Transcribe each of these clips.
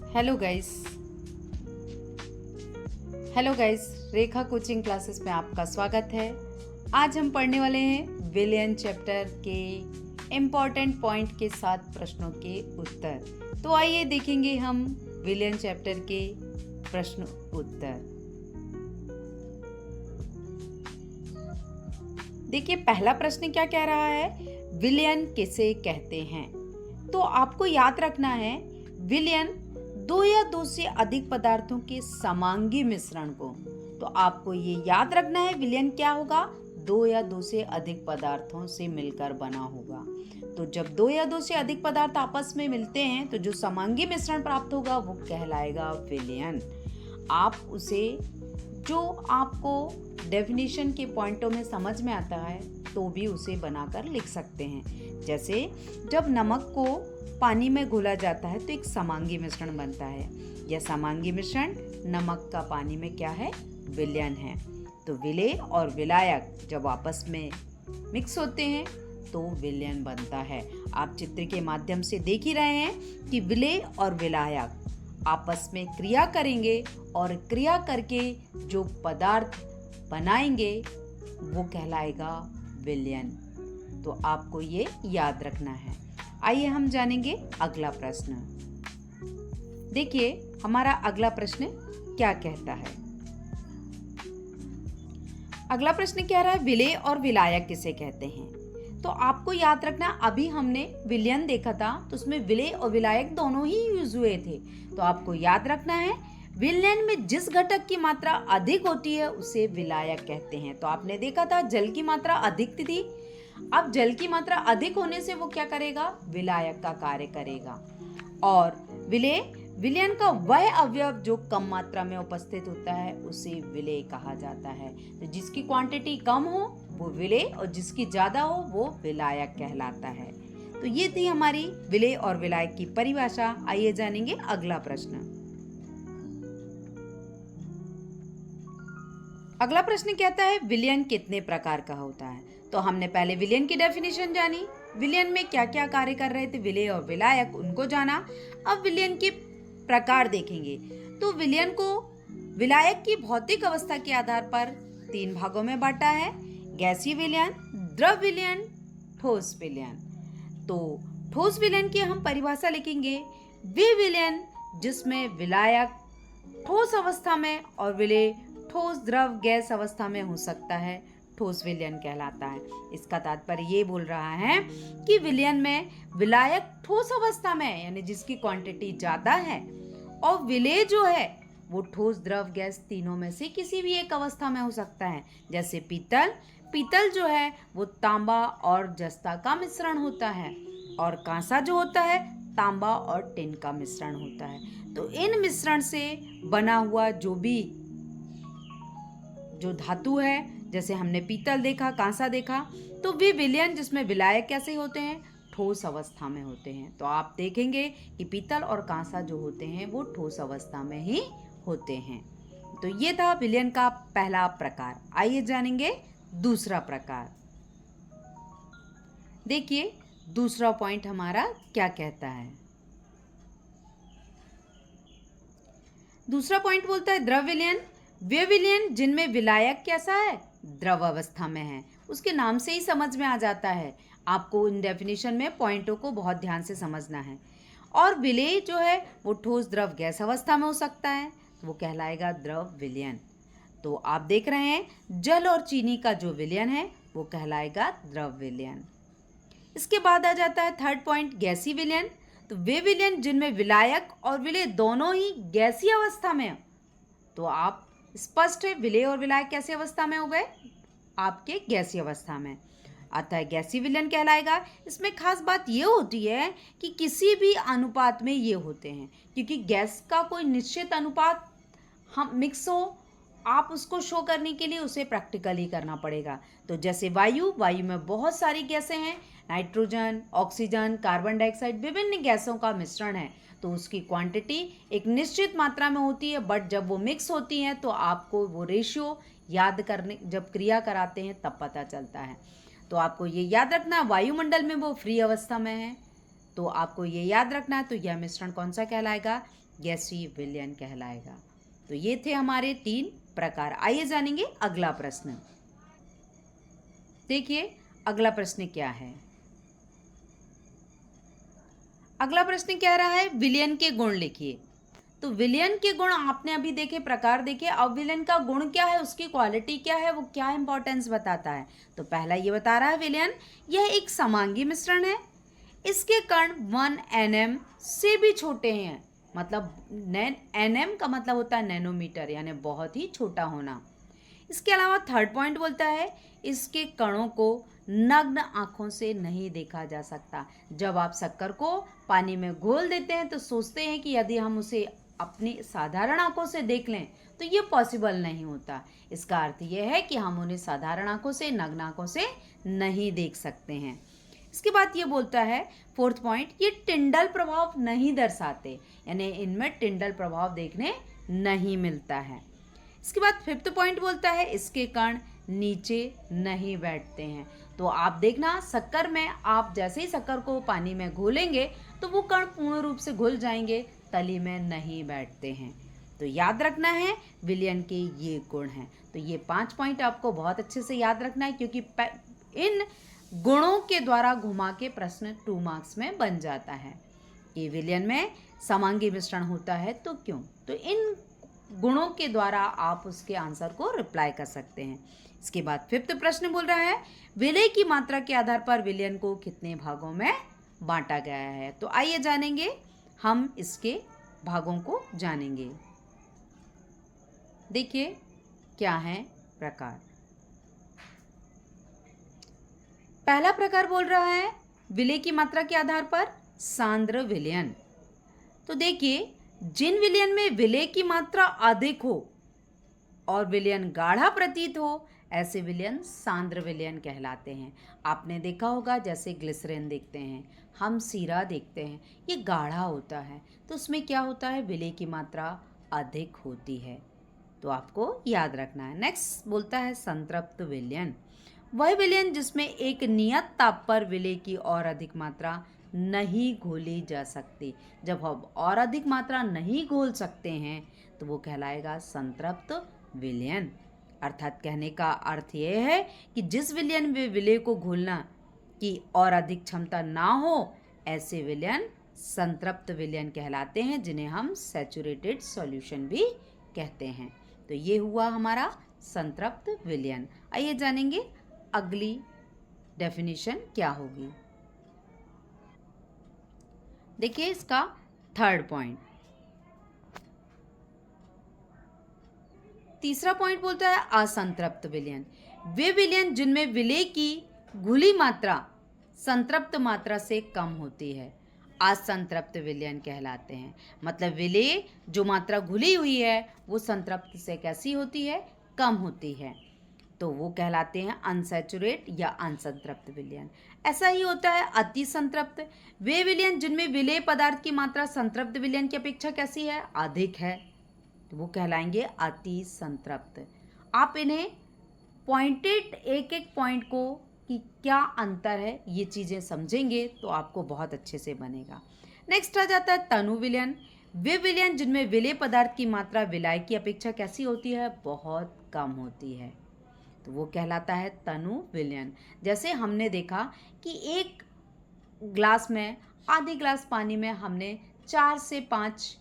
Hello guys hello guys रेखा coaching classes में आपका स्वागत है। आज हम पढ़ने वाले हैं विलियन चैप्टर के इम्पॉर्टेंट पॉइंट के 7 प्रश्नों के उत्तर। तो आइए देखेंगे हम विलियन चैप्टर के प्रश्न उत्तर। देखिए पहला प्रश्न क्या कह रहा है, विलियन किसे कहते हैं। तो आपको याद रखना है विलियन 2 या 2 से अधिक पदार्थों के समांगी मिश्रण को। तो आपको ये याद रखना है विलियन क्या होगा, 2 या 2 से अधिक पदार्थों से मिलकर बना होगा। तो जब 2 या 2 से अधिक पदार्थ आपस में मिलते हैं तो जो समांगी मिश्रण प्राप्त होगा वो कहलाएगा विलियन। आप उसे जो आपको डेफिनेशन के पॉइंटों में समझ में आता है तो भी उसे बनाकर लिख सकते हैं। जैसे जब नमक को पानी में घोला जाता है तो एक समांगी मिश्रण बनता है। यह समांगी मिश्रण नमक का पानी में क्या है, विलयन है। तो विलेय और विलायक जब आपस में मिक्स होते हैं तो विलयन बनता है। आप चित्र के माध्यम से देख ही रहे हैं कि विलेय और विलायक आपस में क्रिया करेंगे और क्रिया करके जो पदार्थ बनाएंगे वो कहलाएगा विलयन। तो आपको ये याद रखना है। आइए हम जानेंगे अगला प्रश्न। देखिए हमारा अगला प्रश्न क्या कहता है। अगला प्रश्न कह रहा है विलेय और विलायक किसे कहते हैं। तो आपको याद रखना, अभी हमने विलयन देखा था तो उसमें विलेय और विलायक दोनों ही यूज हुए थे। तो आपको याद रखना है विलयन में जिस घटक की मात्रा अधिक होती है उसे विलायक कहते हैं। तो आपने देखा था जल की मात्रा अधिक थी, अब जल की मात्रा अधिक होने से वो क्या करेगा, विलायक का कार्य करेगा। और विलयन का वह अवयव जो कम मात्रा में उपस्थित होता है उसे विलेय कहा जाता है। तो जिसकी क्वांटिटी कम हो वो विलेय और जिसकी ज्यादा हो वो विलायक कहलाता है। तो ये थी हमारी विलेय और विलायक की परिभाषा। आइए जानेंगे अगला प्रश्न। अगला प्रश्न कहता है विलयन कितने प्रकार का होता है। तो हमने पहले विलयन की डेफिनेशन जानी, विलयन में क्या क्या कार्य कर रहे थे विलेय और विलायक, उनको जाना। अब विलयन के प्रकार देखेंगे। तो विलयन को विलायक की भौतिक अवस्था के आधार पर 3 भागों में बांटा है, गैसीय विलयन, द्रव विलयन, ठोस विलयन। तो ठोस विलयन की हम परिभाषा लिखेंगे, वे विलयन जिसमें विलायक ठोस अवस्था में और विलेय ठोस द्रव गैस अवस्था में हो सकता है, ठोस विलयन कहलाता है। इसका तात्पर्य ये बोल रहा है कि विलयन में विलायक ठोस अवस्था में है यानी जिसकी क्वांटिटी ज्यादा है, और विलेय जो है वो ठोस द्रव गैस तीनों में से किसी भी एक अवस्था में हो सकता है। जैसे पीतल जो है वो तांबा और जस्ता का मिश्रण होता है, और कांसा जो होता है तांबा और टिन का मिश्रण होता है। तो इन मिश्रण से बना हुआ जो धातु है, जैसे हमने पीतल देखा, कांसा देखा, तो वे विलयन जिसमें विलायक कैसे होते हैं, ठोस अवस्था में होते हैं। तो आप देखेंगे कि पीतल और कांसा जो होते हैं वो ठोस अवस्था में ही होते हैं। तो ये था विलयन का पहला प्रकार। आइए जानेंगे दूसरा प्रकार। देखिए दूसरा पॉइंट हमारा क्या कहता है। दूसरा पॉइंट बोलता है द्रव विलयन, वे विलयन जिनमें विलायक कैसा है, द्रव अवस्था में है। उसके नाम से ही समझ में आ जाता है। आपको इन डेफिनेशन में पॉइंटों को बहुत ध्यान से समझना है। और विलेय जो है वो ठोस द्रव गैस अवस्था में हो सकता है, तो वो कहलाएगा द्रव विलयन। तो आप देख रहे हैं जल और चीनी का जो विलयन है वो कहलाएगा द्रव विलयन। इसके बाद आ जाता है थर्ड पॉइंट, गैसीय विलयन। तो वे विलयन जिनमें विलायक और विलेय दोनों ही गैसीय अवस्था में हो। तो आप स्पष्ट है विलेय और विलायक कैसी अवस्था में हो गए, आपके गैसीय अवस्था में, अतः गैसीय विलयन कहलाएगा। इसमें खास बात ये होती है कि किसी भी अनुपात में ये होते हैं, क्योंकि गैस का कोई निश्चित अनुपात हम मिक्स हो, आप उसको शो करने के लिए उसे प्रैक्टिकली करना पड़ेगा। तो जैसे वायु में बहुत सारी गैसें हैं, नाइट्रोजन, ऑक्सीजन, कार्बन डाइऑक्साइड, विभिन्न गैसों का मिश्रण है। तो उसकी क्वांटिटी एक निश्चित मात्रा में होती है, बट जब वो मिक्स होती हैं तो आपको वो रेशियो याद करने, जब क्रिया कराते हैं तब पता चलता है। तो आपको ये याद रखना, वायुमंडल में वो फ्री अवस्था में है, तो आपको ये याद रखना है। तो यह मिश्रण कौन सा कहलाएगा, गैसीय विलयन कहलाएगा। तो ये थे हमारे 3 प्रकार। आइए जानेंगे अगला प्रश्न। देखिए अगला प्रश्न क्या है। अगला प्रश्न कह रहा है विलयन के गुण लिखिए। तो विलयन के गुण आपने अभी देखे, प्रकार देखे। अब विलयन का गुण क्या है, उसकी क्वालिटी क्या है, वो क्या इंपॉर्टेंस बताता है। तो पहला ये बता रहा है विलयन यह एक समांगी मिश्रण है। इसके कण 1 nm से भी छोटे हैं। मतलब nm का मतलब होता है नैनोमीटर, यानी बहुत ही छोटा होना। इसके अलावा थर्ड पॉइंट बोलता है इसके कणों को नग्न आंखों से नहीं देखा जा सकता। जब आप शक्कर को पानी में घोल देते हैं तो सोचते हैं कि यदि हम उसे अपनी साधारण आंखों से देख लें तो ये पॉसिबल नहीं होता। इसका अर्थ यह है कि हम उन्हें साधारण आंखों से, नग्न आंखों से नहीं देख सकते हैं। इसके बाद ये बोलता है फोर्थ पॉइंट, ये टिंडल प्रभाव नहीं दर्शाते, यानी इनमें टिंडल प्रभाव देखने नहीं मिलता है। इसके बाद फिफ्थ पॉइंट बोलता है इसके कण नीचे नहीं बैठते हैं। तो आप देखना शक्कर में आप जैसे ही शक्कर को पानी में घोलेंगे तो वो कण पूर्ण रूप से घुल जाएंगे, तली में नहीं बैठते हैं। तो याद रखना है विलयन के ये गुण हैं। तो ये 5 पॉइंट आपको बहुत अच्छे से याद रखना है, क्योंकि इन गुणों के द्वारा घुमा के प्रश्न 2 मार्क्स में बन जाता है। ये विलयन में समांगी मिश्रण होता है तो क्यों, तो इन गुणों के द्वारा आप उसके आंसर को रिप्लाई कर सकते हैं। इसके बाद फिफ्थ प्रश्न बोल रहा है विलय की मात्रा के आधार पर विलयन को कितने भागों में बांटा गया है। तो आइए जानेंगे, हम इसके भागों को जानेंगे। देखिए क्या है प्रकार। पहला प्रकार बोल रहा है विलय की मात्रा के आधार पर सांद्र विलयन। तो देखिए जिन विलयन में विलय की मात्रा अधिक हो और विलयन गाढ़ा प्रतीत हो, ऐसे विलयन सांद्र विलयन कहलाते हैं। आपने देखा होगा जैसे ग्लिसरीन देखते हैं, हम सीरा देखते हैं, ये गाढ़ा होता है तो उसमें क्या होता है, विलय की मात्रा अधिक होती है। तो आपको याद रखना है। नेक्स्ट बोलता है संतृप्त विलयन, वह विलयन जिसमें एक नियत ताप पर विलय की और अधिक मात्रा नहीं घोली जा सकती। जब हम और अधिक मात्रा नहीं घोल सकते हैं तो वो कहलाएगा संतृप्त विलयन। अर्थात कहने का अर्थ यह है कि जिस विलयन में विलय को घोलना की और अधिक क्षमता ना हो, ऐसे विलयन संतृप्त विलयन कहलाते हैं, जिन्हें हम सैचुरेटेड सॉल्यूशन भी कहते हैं। तो ये हुआ हमारा संतृप्त विलयन। आइए जानेंगे अगली डेफिनेशन क्या होगी। देखिए इसका थर्ड पॉइंट, तीसरा पॉइंट बोलता है असंतृप्त विलयन, वे विलयन जिनमें विलय की घुली मात्रा संतृप्त मात्रा से कम होती है, असंतृप्त विलयन कहलाते हैं। मतलब विलय जो मात्रा घुली हुई है वो संतृप्त से कैसी होती है, कम होती है, तो वो कहलाते हैं अनसैचुरेट या अनसंतृप्त विलयन। ऐसा ही होता है अति संतृप्त, वे विलयन जिनमें विलय पदार्थ की मात्रा संतृप्त विलयन की अपेक्षा कैसी है, अधिक है, तो वो कहलाएंगे अति संतृप्त। आप इन्हें पॉइंटेड एक एक पॉइंट को कि क्या अंतर है ये चीज़ें समझेंगे तो आपको बहुत अच्छे से बनेगा। नेक्स्ट आ जाता है तनु विलयन, वे विलयन जिनमें विलय पदार्थ की मात्रा विलाय की अपेक्षा कैसी होती है, बहुत कम होती है, तो वो कहलाता है तनु विलयन। जैसे हमने देखा कि एक ग्लास में, आधी ग्लास पानी में हमने 4 से 5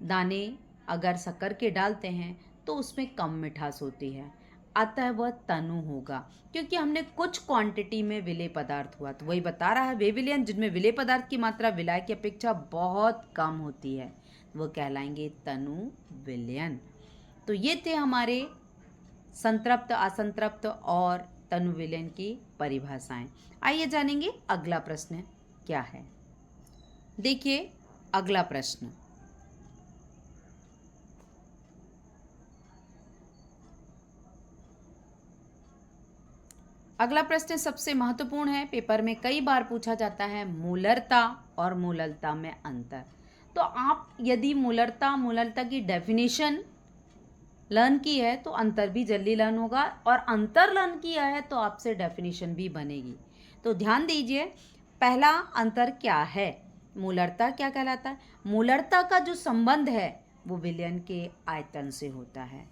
दाने अगर शक्कर के डालते हैं तो उसमें कम मिठास होती है, अतः वह तनु होगा, क्योंकि हमने कुछ क्वांटिटी में विलय पदार्थ हुआ। तो वही बता रहा है वे विलयन जिनमें विलय पदार्थ की मात्रा विलाय की अपेक्षा बहुत कम होती है, वो कहलाएंगे तनु विलयन। तो ये थे हमारे संतृप्त, असंतृप्त और तनु विलयन की परिभाषाएं। आइए जानेंगे अगला प्रश्न क्या है। देखिए अगला प्रश्न, अगला प्रश्न सबसे महत्वपूर्ण है, पेपर में कई बार पूछा जाता है, मूलरता और मूललता में अंतर। तो आप यदि मूलरता की डेफिनेशन लर्न की है तो अंतर भी जल्दी लर्न होगा, और अंतर लर्न किया है तो आपसे डेफिनेशन भी बनेगी। तो ध्यान दीजिए, पहला अंतर क्या है, मूलरता क्या कहलाता है? मूलरता का जो संबंध है वो विलयन के आयतन से होता है।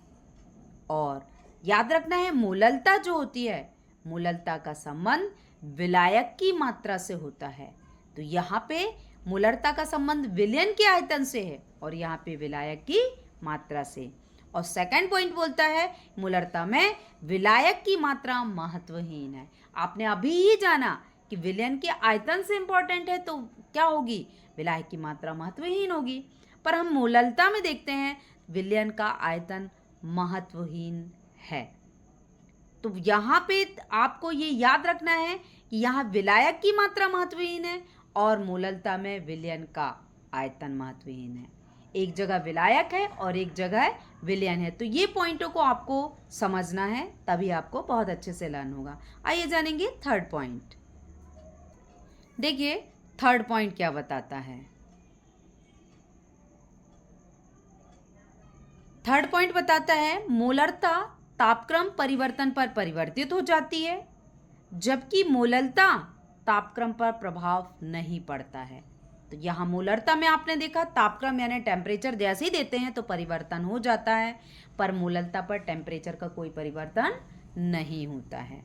और याद रखना है मूललता जो होती है, मूललता का संबंध विलायक की मात्रा से होता है। तो यहाँ पे मूलरता का संबंध विलयन के आयतन से है और यहाँ पे विलायक की मात्रा से। और सेकंड पॉइंट बोलता है मूलरता में विलायक की मात्रा महत्वहीन है। आपने अभी ही जाना कि विलयन के आयतन से इंपॉर्टेंट है तो क्या होगी? विलायक की मात्रा महत्वहीन होगी। पर हम मूललता में देखते हैं विलयन का आयतन महत्वहीन है। तो यहाँ पे आपको ये याद रखना है कि यहाँ विलायक की मात्रा महत्वहीन है और मूललता में विलयन का आयतन महत्वहीन है। एक जगह विलायक है और एक जगह विलयन है। तो ये पॉइंटों को आपको समझना है, तभी आपको बहुत अच्छे से लर्न होगा। आइए जानेंगे थर्ड पॉइंट। देखिए थर्ड पॉइंट क्या बताता है। थर्ड पॉइंट बताता है मूलरता तापक्रम परिवर्तन पर परिवर्तित हो जाती है, जबकि मूललता तापक्रम पर प्रभाव नहीं पड़ता है। तो यहाँ मूलरता में आपने देखा तापक्रम यानी टेम्परेचर जैसे ही देते हैं तो परिवर्तन हो जाता है, पर मूललता पर टेम्परेचर का कोई परिवर्तन नहीं होता है।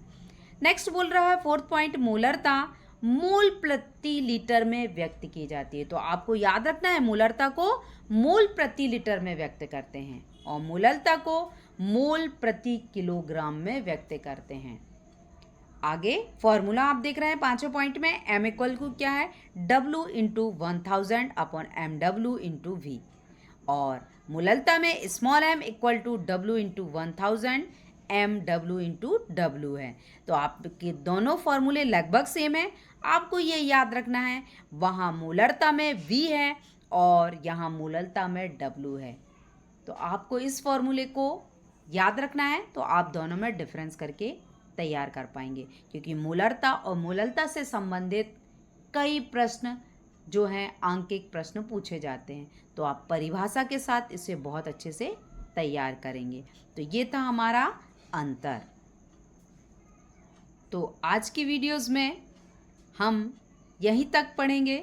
नेक्स्ट बोल रहा है फोर्थ पॉइंट, मूलरता मोल प्रति लीटर में व्यक्त की जाती है। तो आपको याद रखना है मूलरता को मोल प्रति लीटर में व्यक्त करते हैं और मूललता को मोल प्रति किलोग्राम में व्यक्त करते हैं। आगे फॉर्मूला आप देख रहे हैं पांचवें पॉइंट में, m इक्वल टू क्या है? W into 1000 upon MW into V। और मूललता में small m equal to W into 1000 MW into W है। तो आपके दोनों फॉर्मूले लगभग सेम है। आपको ये याद रखना है वहाँ मूलरता में V है और यहाँ मूललता में W है। तो आपको इस फॉर्मूले को याद रखना है, तो आप दोनों में डिफरेंस करके तैयार कर पाएंगे, क्योंकि मूलरता और मूललता से संबंधित कई प्रश्न जो हैं आंकिक प्रश्न पूछे जाते हैं। तो आप परिभाषा के साथ इसे बहुत अच्छे से तैयार करेंगे। तो ये था हमारा अंतर। तो आज की वीडियोस में हम यहीं तक पढ़ेंगे।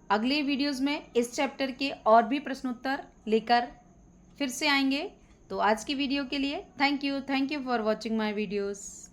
अगले वीडियोस में इस चैप्टर के और भी प्रश्नोत्तर लेकर फिर से आएंगे। तो आज की वीडियो के लिए thank you for watching my videos.